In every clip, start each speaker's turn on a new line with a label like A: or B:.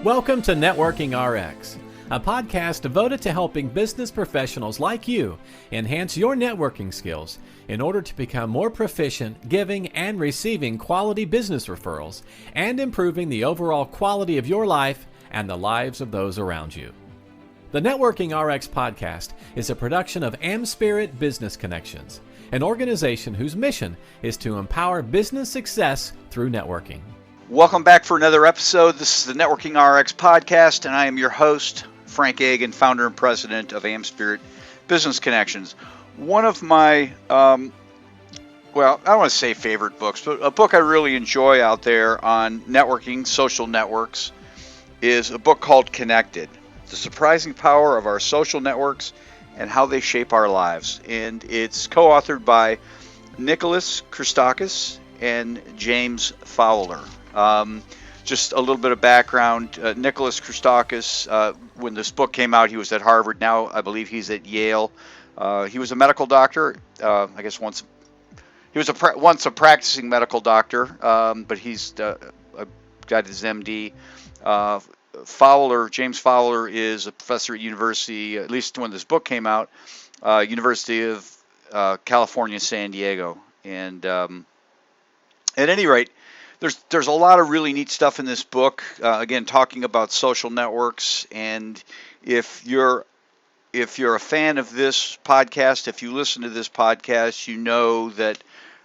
A: Welcome to Networking RX, a podcast devoted to helping business professionals like you enhance your networking skills in order to become more proficient giving and receiving quality business referrals and improving the overall quality of your life and the lives of those around you. The Networking RX podcast is a production of AmSpirit Business Connections, an organization whose mission is to empower business success through networking.
B: Welcome back for another episode. This is the Networking RX podcast, and I am your host, Frank Agin, founder and president of AmSpirit Business Connections. One of my, I don't want to say favorite books, but a book I really enjoy out there on networking, social networks, is a book called Connected: The Surprising Power of Our Social Networks and How They Shape Our Lives. And it's co-authored by Nicholas Christakis and James Fowler. Just a little bit of background. Nicholas Christakis, when this book came out, he was at Harvard. Now I believe he's at Yale. He was a medical doctor. I guess once he was once a practicing medical doctor, but he's got his MD. James Fowler is a professor at university, at least when this book came out, University of California, San Diego. And at any rate, there's a lot of really neat stuff in this book. Again, talking about social networks, and if you're a fan of this podcast, if you listen to this podcast, you know that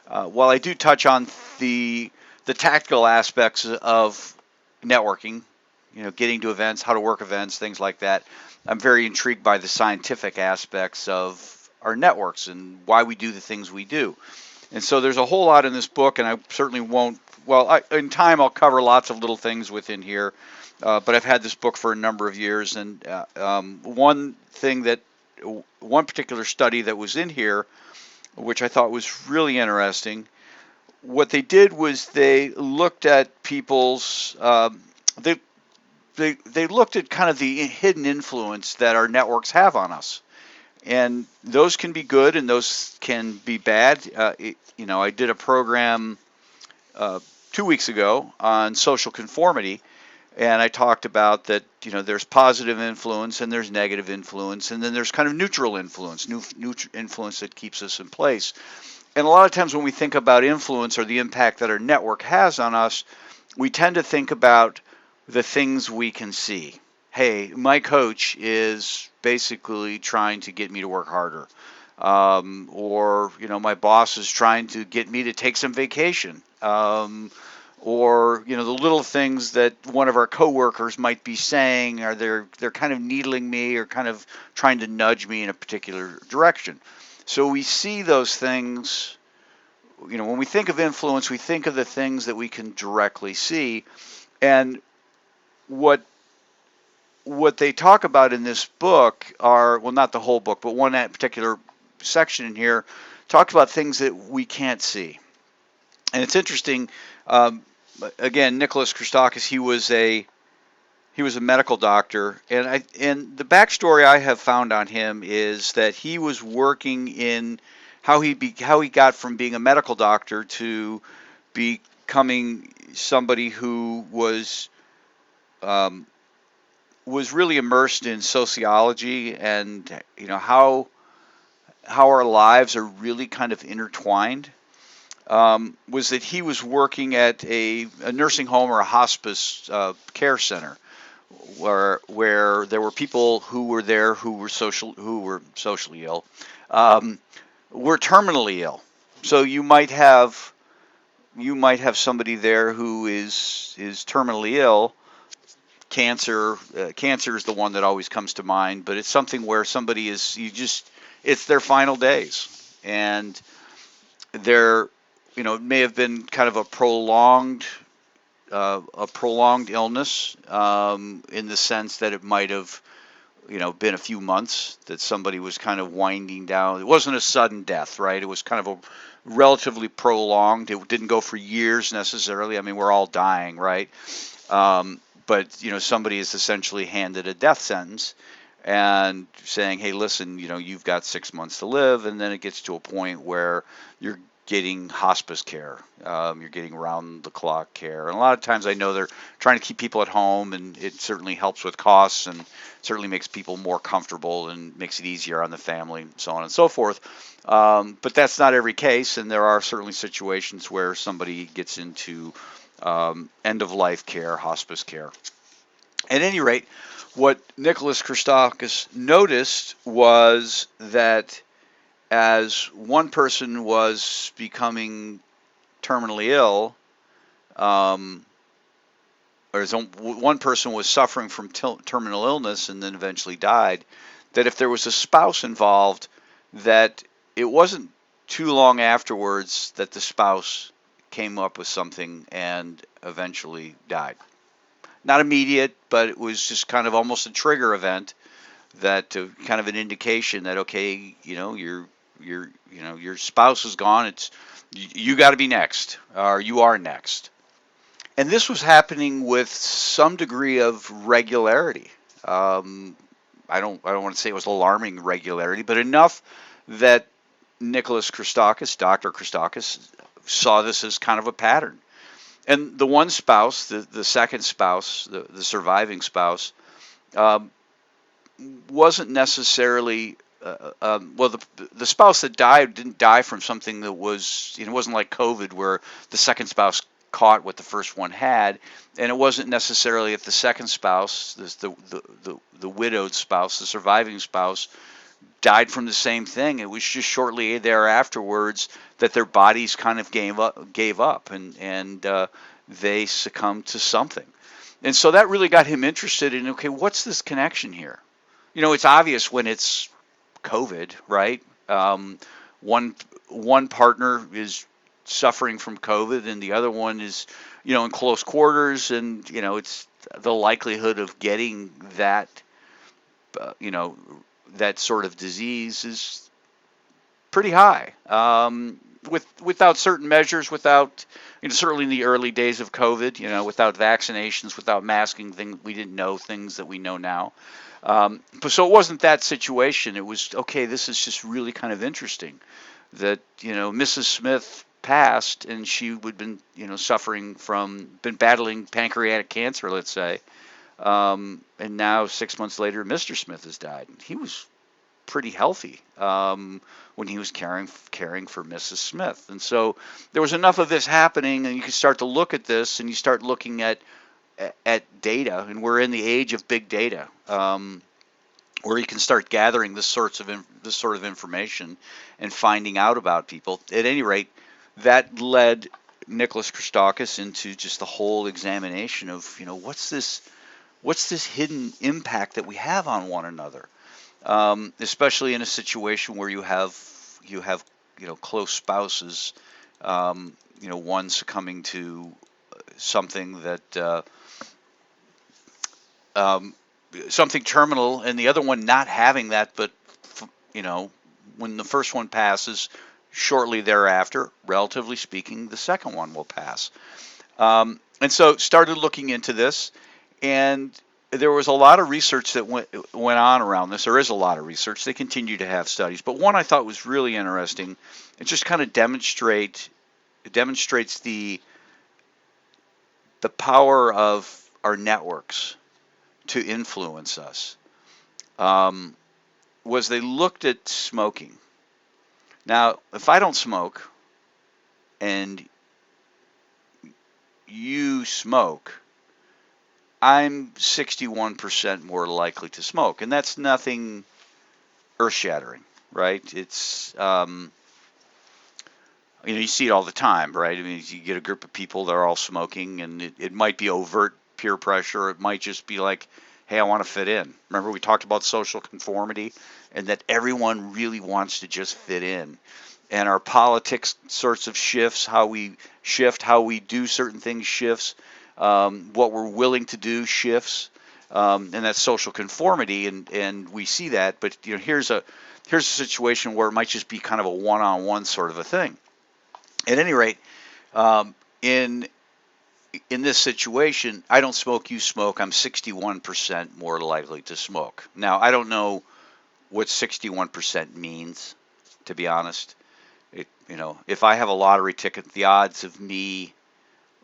B: while I do touch on the tactical aspects of networking, getting to events, how to work events, things like that, I'm very intrigued by the scientific aspects of our networks and why we do the things we do. And so there's a whole lot in this book, and I certainly won't. In time, I'll cover lots of little things within here, but I've had this book for a number of years, and one particular study that was in here, which I thought was really interesting, what they did was they looked at people's, they looked at kind of the hidden influence that our networks have on us. And those can be good and those can be bad. I did a program 2 weeks ago on social conformity, and I talked about that, there's positive influence and there's negative influence, and then there's kind of neutral influence, influence that keeps us in place. And a lot of times when we think about influence or the impact that our network has on us, we tend to think about the things we can see. Hey, my coach is basically trying to get me to work harder. Or my boss is trying to get me to take some vacation. Or the little things that one of our coworkers might be saying, or they're kind of needling me or kind of trying to nudge me in a particular direction. So we see those things, when we think of influence, we think of the things that we can directly see. And what they talk about in this book are, well, not the whole book, but one particular section in here talks about things that we can't see. And it's interesting. Again, Nicholas Christakis, he was a medical doctor, and the backstory I have found on him is that he was working in how he got from being a medical doctor to becoming somebody who was really immersed in sociology and how our lives are really kind of intertwined. Was that he was working at a nursing home or a hospice care center where there were people who were there who were socially ill, were terminally ill. So you might have somebody there who is terminally ill. Cancer is the one that always comes to mind, but it's something where somebody it's their final days, and they're, it may have been kind of a prolonged illness, in the sense that it might have, been a few months that somebody was kind of winding down. It wasn't a sudden death, right? It was kind of a relatively prolonged. It didn't go for years necessarily. I mean, we're all dying, right? But somebody is essentially handed a death sentence and saying, hey, listen, you've got 6 months to live, and then it gets to a point where you're getting hospice care. You're getting round-the-clock care. And a lot of times I know they're trying to keep people at home, and it certainly helps with costs and certainly makes people more comfortable and makes it easier on the family, so on and so forth. But that's not every case, and there are certainly situations where somebody gets into end-of-life care, hospice care. At any rate, what Nicholas Christakis noticed was that as one person was becoming terminally ill, or as one person was suffering from terminal illness and then eventually died, that if there was a spouse involved, that it wasn't too long afterwards that the spouse came up with something and eventually died. Not immediate, but it was just kind of almost a trigger event, that kind of an indication that, okay, your spouse is gone. It's you got to be next, or you are next. And this was happening with some degree of regularity. I don't want to say it was alarming regularity, but enough that Nicholas Christakis, Dr. Christakis, saw this as kind of a pattern. And the one spouse, the second spouse, the surviving spouse, wasn't necessarily the spouse that died didn't die from something that was, it wasn't like COVID where the second spouse caught what the first one had, and it wasn't necessarily if the second spouse, the widowed spouse, the surviving spouse, died from the same thing. It was just shortly thereafterwards that their bodies kind of gave up, and they succumbed to something. And so that really got him interested in, okay, what's this connection here? It's obvious when it's COVID, right? One partner is suffering from COVID, and the other one is, in close quarters, and it's the likelihood of getting that, that sort of disease is pretty high. Without certain measures, without, certainly in the early days of COVID, without vaccinations, without masking things, we didn't know things that we know now. But so it wasn't that situation. It was, okay, this is just really kind of interesting that, Mrs. Smith passed, and she would been, been battling pancreatic cancer, let's say. And now 6 months later, Mr. Smith has died. He was pretty healthy when he was caring for Mrs. Smith. And so there was enough of this happening, and you can start to look at this, and you start looking at data, and we're in the age of big data, where you can start gathering this sort of information and finding out about people. At any rate, that led Nicholas Christakis into just the whole examination of, what's this hidden impact that we have on one another, especially in a situation where you have close spouses, one succumbing to something that something terminal, and the other one not having that, but when the first one passes, shortly thereafter, relatively speaking, the second one will pass. And so started looking into this, and there was a lot of research that went on around this. There is a lot of research. They continue to have studies, but one I thought was really interesting. It just kind of demonstrates the power of our networks to influence us. Was they looked at smoking. Now, if I don't smoke and you smoke, I'm 61% more likely to smoke, and that's nothing earth-shattering, right? It's you see it all the time, right? I mean, you get a group of people that are all smoking, and it might be overt peer pressure. It might just be like, hey, I want to fit in. Remember we talked about social conformity, and that everyone really wants to just fit in. And our politics sorts of shifts, how we do certain things shifts, what we're willing to do shifts, and that's social conformity, and we see that. But here's a situation where it might just be kind of a one-on-one sort of a thing. At any rate, in this situation, I don't smoke, you smoke, I'm 61% more likely to smoke. Now, I don't know what 61% means, to be honest. If I have a lottery ticket, the odds of me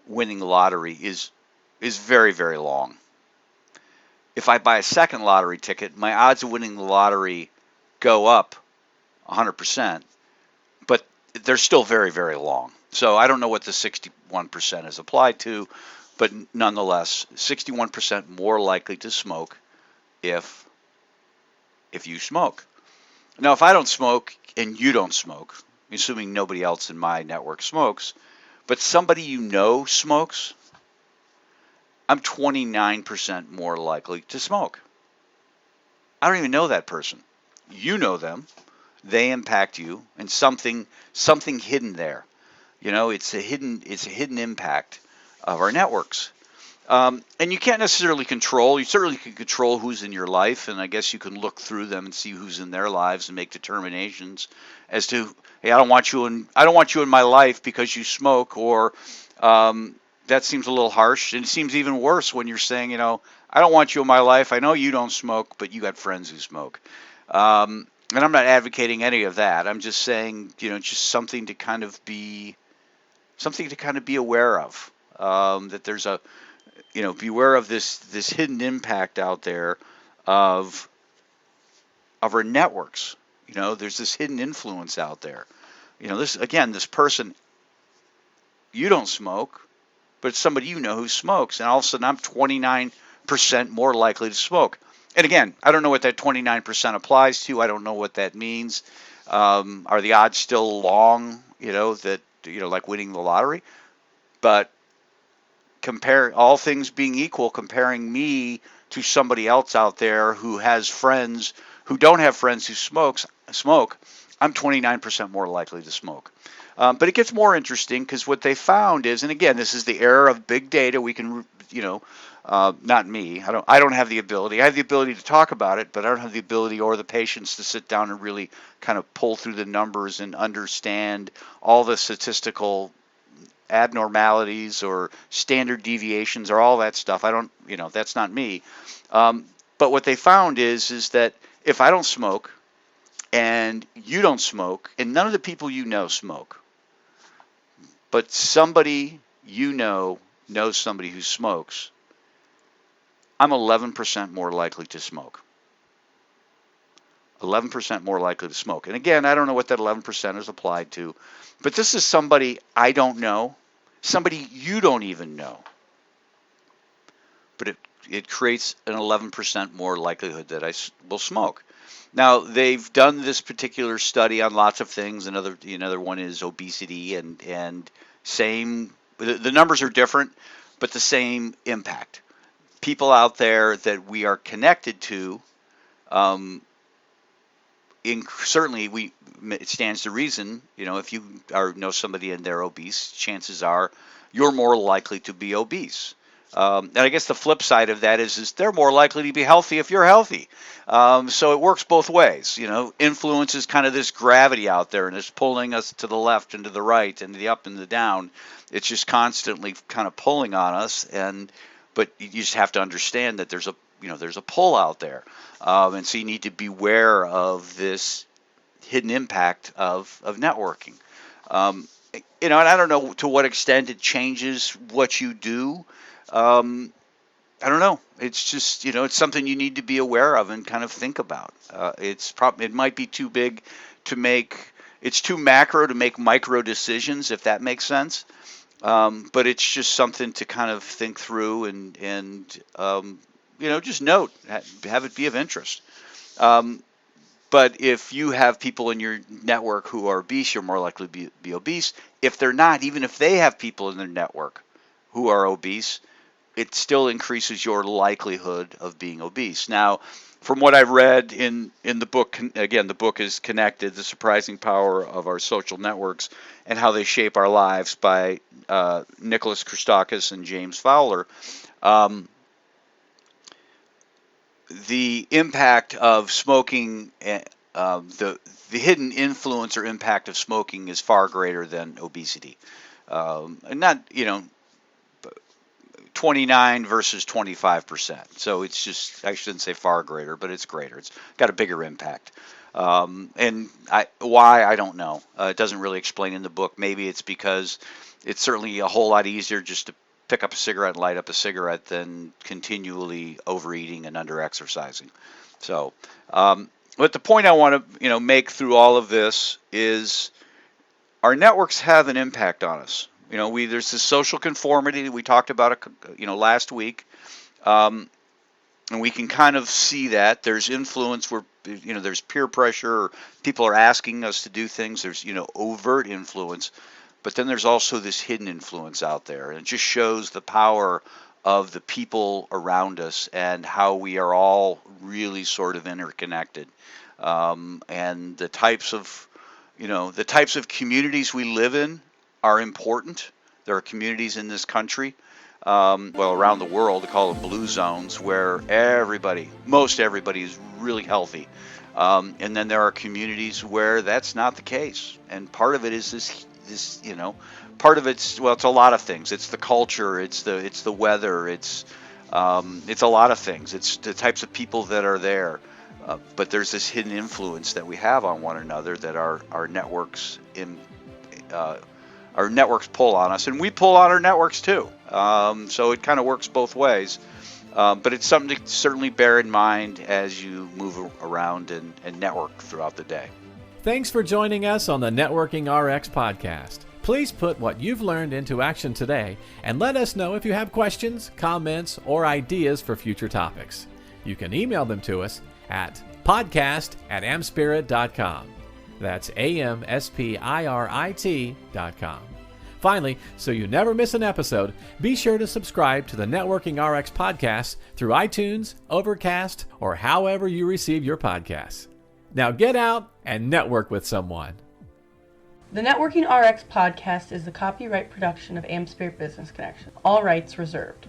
B: winning the lottery is very, very long. If I buy a second lottery ticket, my odds of winning the lottery go up 100%, but they're still very, very long. So I don't know what the 61% is applied to, but nonetheless, 61% more likely to smoke if you smoke. Now, if I don't smoke and you don't smoke, assuming nobody else in my network smokes, but somebody you know smokes, I'm 29% more likely to smoke. I don't even know that person. You know them. They impact you, and something hidden there. It's a hidden impact of our networks. And you can't necessarily control. You certainly can control who's in your life, and I guess you can look through them and see who's in their lives and make determinations as to, hey, I don't want you in my life because you smoke, or that seems a little harsh. And it seems even worse when you're saying, I don't want you in my life. I know you don't smoke, but you got friends who smoke. And I'm not advocating any of that. I'm just saying, just something to kind of be aware of. That there's beware of this hidden impact out there of our networks. There's this hidden influence out there. This person, you don't smoke, but it's somebody who smokes, and all of a sudden I'm 29% more likely to smoke. And again, I don't know what that 29% applies to. I don't know what that means. Are the odds still long? Like winning the lottery? But compare all things being equal, comparing me to somebody else out there who has friends who don't have friends who smoke, I'm 29% more likely to smoke. But it gets more interesting because what they found is, and again, this is the era of big data. We can, not me. I don't have the ability. I have the ability to talk about it, but I don't have the ability or the patience to sit down and really kind of pull through the numbers and understand all the statistical abnormalities or standard deviations or all that stuff. I don't, that's not me. But what they found is that if I don't smoke and you don't smoke and none of the people smoke, but somebody knows somebody who smokes, I'm 11% more likely to smoke. 11% more likely to smoke. And again, I don't know what that 11% is applied to, but this is somebody I don't know, somebody you don't even know. But it creates an 11% more likelihood that I will smoke. Now, they've done this particular study on lots of things. Another one is obesity, and same, the numbers are different, but the same impact. People out there that we are connected to, certainly it stands to reason, if you know somebody and they're obese, chances are you're more likely to be obese. And I guess the flip side of that is they're more likely to be healthy if you're healthy. So it works both ways. Influence is kind of this gravity out there, and it's pulling us to the left and to the right and the up and the down. It's just constantly kind of pulling on us, but you just have to understand that there's a pull out there, and so you need to beware of this hidden impact of networking. And I don't know to what extent it changes what you do. I don't know. It's just, it's something you need to be aware of and kind of think about. It might be too big to make. It's too macro to make micro decisions, if that makes sense. But it's just something to kind of think through and just note, have it be of interest. But if you have people in your network who are obese, you're more likely to be obese. If they're not, even if they have people in their network who are obese, it still increases your likelihood of being obese. Now, from what I've read in the book, again, the book is Connected, The Surprising Power of Our Social Networks and How They Shape Our Lives by Nicholas Christakis and James Fowler. The impact of smoking, the hidden influence or impact of smoking is far greater than obesity. And not, 29 versus 25%. So it's just, I shouldn't say far greater, but it's greater. It's got a bigger impact. Why, I don't know. It doesn't really explain in the book. Maybe it's because it's certainly a whole lot easier just to pick up a cigarette and light up a cigarette than continually overeating and under-exercising. So, but the point I want to make through all of this is our networks have an impact on us. There's this social conformity that we talked about last week. And we can kind of see that there's influence where there's peer pressure, or people are asking us to do things. There's overt influence, but then there's also this hidden influence out there, and it just shows the power of the people around us and how we are all really sort of interconnected. And the types of communities we live in are important. There are communities in this country, around the world, they call them blue zones, where most everybody is really healthy. And then there are communities where that's not the case. And part of it is this part of it's a lot of things. It's the culture, it's the weather, it's a lot of things. It's the types of people that are there. But there's this hidden influence that we have on one another that our networks pull on us, and we pull on our networks too. So it kind of works both ways. But it's something to certainly bear in mind as you move around and network throughout the day.
A: Thanks for joining us on the Networking RX podcast. Please put what you've learned into action today and let us know if you have questions, comments, or ideas for future topics. You can email them to us at podcast@amspirit.com. That's AmSpirit.com. Finally, so you never miss an episode, be sure to subscribe to the Networking RX podcast through iTunes, Overcast, or however you receive your podcasts. Now get out and network with someone.
C: The Networking RX podcast is the copyright production of AmSpirit Business Connection. All rights reserved.